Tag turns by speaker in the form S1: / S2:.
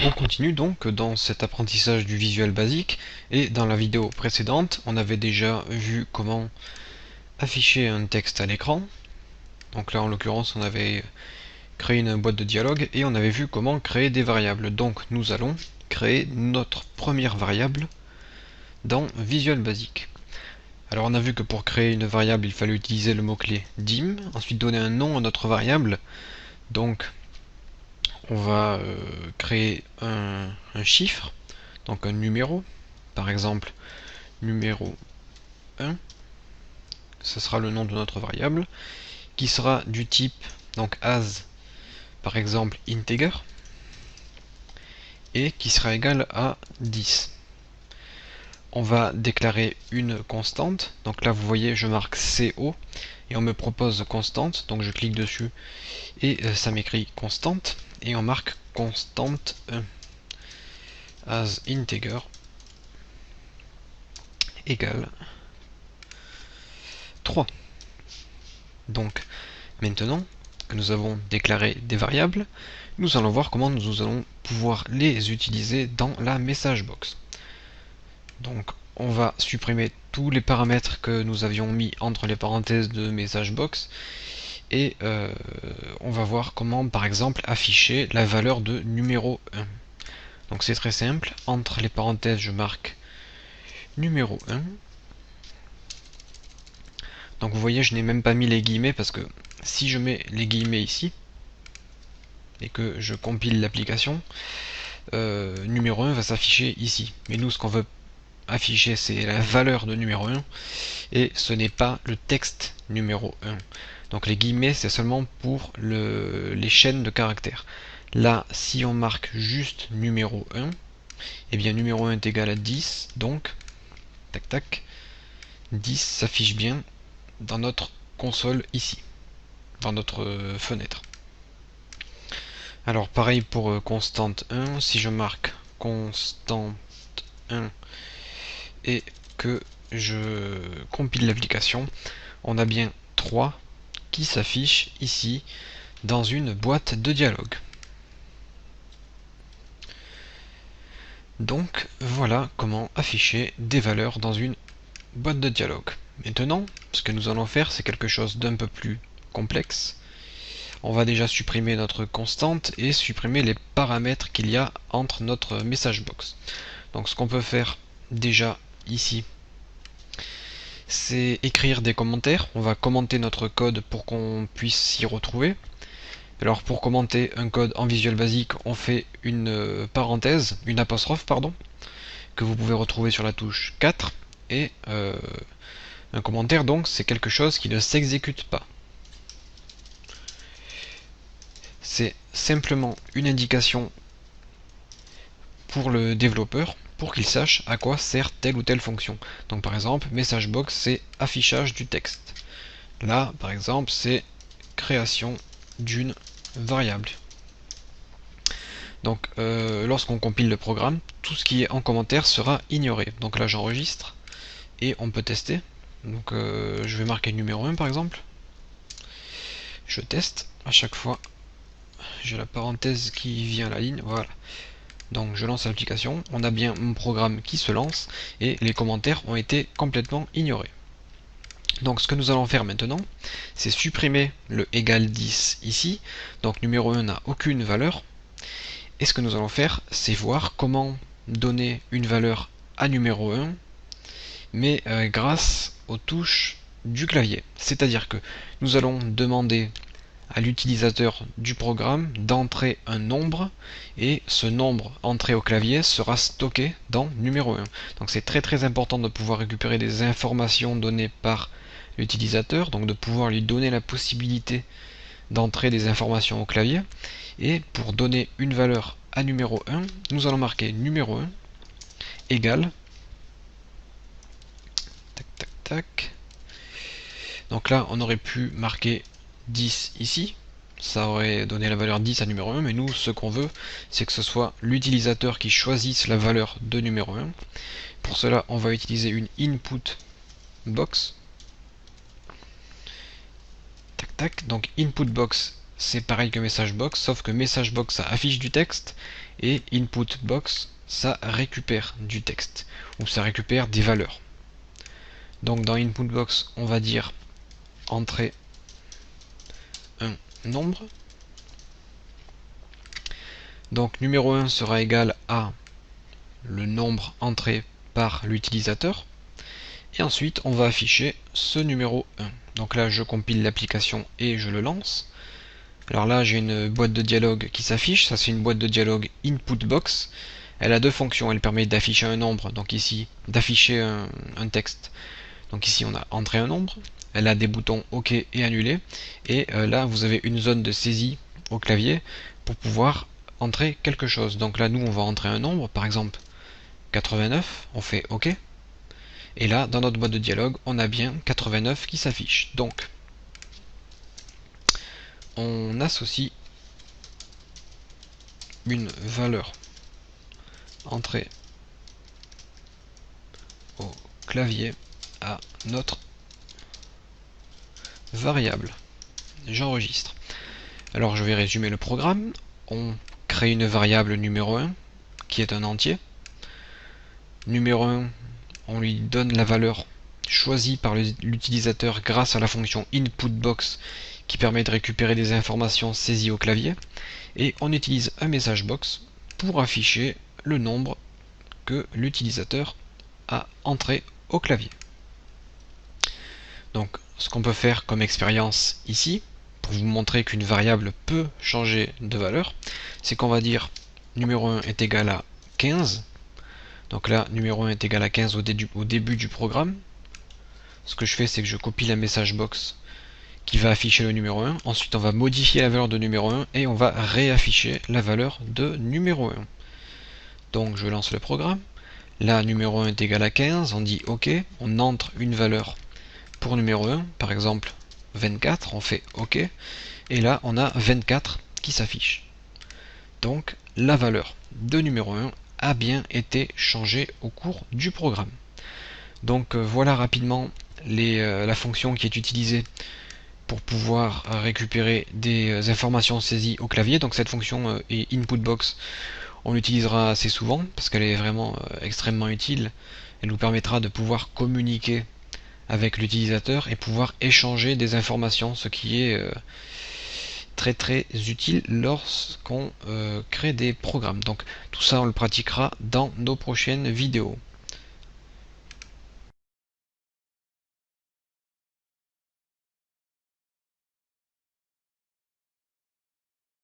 S1: On continue donc dans cet apprentissage du visuel basique, et dans la vidéo précédente on avait déjà vu comment afficher un texte à l'écran. Donc là en l'occurrence on avait créé une boîte de dialogue et on avait vu comment créer des variables. Donc nous allons créer notre première variable dans Visual Basic. Alors on a vu que pour créer une variable il fallait utiliser le mot-clé dim, ensuite donner un nom à notre variable. Donc on va créer un chiffre, donc un numéro, par exemple numéro 1, ce sera le nom de notre variable, qui sera du type donc as, par exemple integer, et qui sera égal à 10. On va déclarer une constante, donc là vous voyez je marque CO, et on me propose constante, donc je clique dessus, et ça m'écrit constante, et on marque constante 1, as integer égale 3. Donc maintenant que nous avons déclaré des variables, nous allons voir comment nous allons pouvoir les utiliser dans la message box. Donc on va supprimer tous les paramètres que nous avions mis entre les parenthèses de message box, et on va voir comment par exemple afficher la valeur de numéro 1. Donc c'est très simple, entre les parenthèses je marque numéro 1. Donc vous voyez je n'ai même pas mis les guillemets, parce que si je mets les guillemets ici et que je compile l'application, numéro 1 va s'afficher ici. Mais nous ce qu'on veut afficher c'est la valeur de numéro 1 et ce n'est pas le texte numéro 1. Donc les guillemets c'est seulement pour les chaînes de caractères. Là si on marque juste numéro 1, et bien numéro 1 est égal à 10, donc tac tac, 10 s'affiche bien dans notre console ici, dans notre fenêtre. Alors pareil pour constante 1, si je marque constante 1 et que je compile l'application, on a bien 3 qui s'affiche ici dans une boîte de dialogue. Donc voilà comment afficher des valeurs dans une boîte de dialogue. Maintenant, ce que nous allons faire, c'est quelque chose d'un peu plus complexe. On va déjà supprimer notre constante et supprimer les paramètres qu'il y a entre notre message box. Donc ce qu'on peut faire déjà ici, c'est écrire des commentaires. On va commenter notre code pour qu'on puisse s'y retrouver. Alors pour commenter un code en Visual Basic, on fait une parenthèse, une apostrophe pardon, que vous pouvez retrouver sur la touche 4, et un commentaire donc c'est quelque chose qui ne s'exécute pas. C'est simplement une indication pour le développeur, pour qu'il sache à quoi sert telle ou telle fonction. Donc par exemple, message box c'est affichage du texte. Là par exemple c'est création d'une variable. Donc lorsqu'on compile le programme, tout ce qui est en commentaire sera ignoré. Donc là j'enregistre et on peut tester. Donc je vais marquer numéro 1 par exemple. Je teste, à chaque fois j'ai la parenthèse qui vient à la ligne, voilà. Donc je lance l'application, on a bien mon programme qui se lance et les commentaires ont été complètement ignorés. Donc ce que nous allons faire maintenant, c'est supprimer le égal 10 ici. Donc numéro 1 n'a aucune valeur. Et ce que nous allons faire, c'est voir comment donner une valeur à numéro 1, mais grâce aux touches du clavier. C'est-à-dire que nous allons demander à l'utilisateur du programme d'entrer un nombre, et ce nombre entré au clavier sera stocké dans numéro 1. Donc c'est très important de pouvoir récupérer des informations données par l'utilisateur, donc de pouvoir lui donner la possibilité d'entrer des informations au clavier. Et pour donner une valeur à numéro 1, nous allons marquer numéro 1 égale tac tac tac. Donc là on aurait pu marquer 10 ici, ça aurait donné la valeur 10 à numéro 1, mais nous ce qu'on veut c'est que ce soit l'utilisateur qui choisisse la valeur de numéro 1. Pour cela on va utiliser une input box. Tac tac, donc input box c'est pareil que message box, sauf que message box ça affiche du texte et input box ça récupère du texte ou ça récupère des valeurs. Donc dans input box on va dire entrer un nombre. Donc numéro 1 sera égal à le nombre entré par l'utilisateur. Et ensuite, on va afficher ce numéro 1. Donc là, je compile l'application et je le lance. Alors là, j'ai une boîte de dialogue qui s'affiche. Ça, c'est une boîte de dialogue input box. Elle a deux fonctions. Elle permet d'afficher un nombre, donc ici, d'afficher un texte. Donc ici, on a entré un nombre. Elle a des boutons OK et annuler. Et là, vous avez une zone de saisie au clavier pour pouvoir entrer quelque chose. Donc là, nous, on va entrer un nombre, par exemple 89. On fait OK. Et là, dans notre boîte de dialogue, on a bien 89 qui s'affiche. Donc, on associe une valeur entrée au clavier à notre variable. J'enregistre. Alors, je vais résumer le programme. On crée une variable numéro 1 qui est un entier. Numéro 1, on lui donne la valeur choisie par l'utilisateur grâce à la fonction inputBox qui permet de récupérer des informations saisies au clavier. Et on utilise un message box pour afficher le nombre que l'utilisateur a entré au clavier. Donc ce qu'on peut faire comme expérience ici, pour vous montrer qu'une variable peut changer de valeur, c'est qu'on va dire numéro 1 est égal à 15. Donc là, numéro 1 est égal à 15 au début du programme. Ce que je fais, c'est que je copie la message box qui va afficher le numéro 1. Ensuite, on va modifier la valeur de numéro 1 et on va réafficher la valeur de numéro 1. Donc, je lance le programme. Là, numéro 1 est égal à 15. On dit OK. On entre une valeur pour numéro 1. Par exemple, 24. On fait OK. Et là, on a 24 qui s'affiche. Donc, la valeur de numéro 1 a bien été changée au cours du programme. Donc voilà rapidement la fonction qui est utilisée pour pouvoir récupérer des informations saisies au clavier. Donc cette fonction est inputBox. On l'utilisera assez souvent parce qu'elle est vraiment extrêmement utile. Elle nous permettra de pouvoir communiquer avec l'utilisateur et pouvoir échanger des informations, ce qui est très très utile lorsqu'on crée des programmes. Donc tout ça on le pratiquera dans nos prochaines vidéos.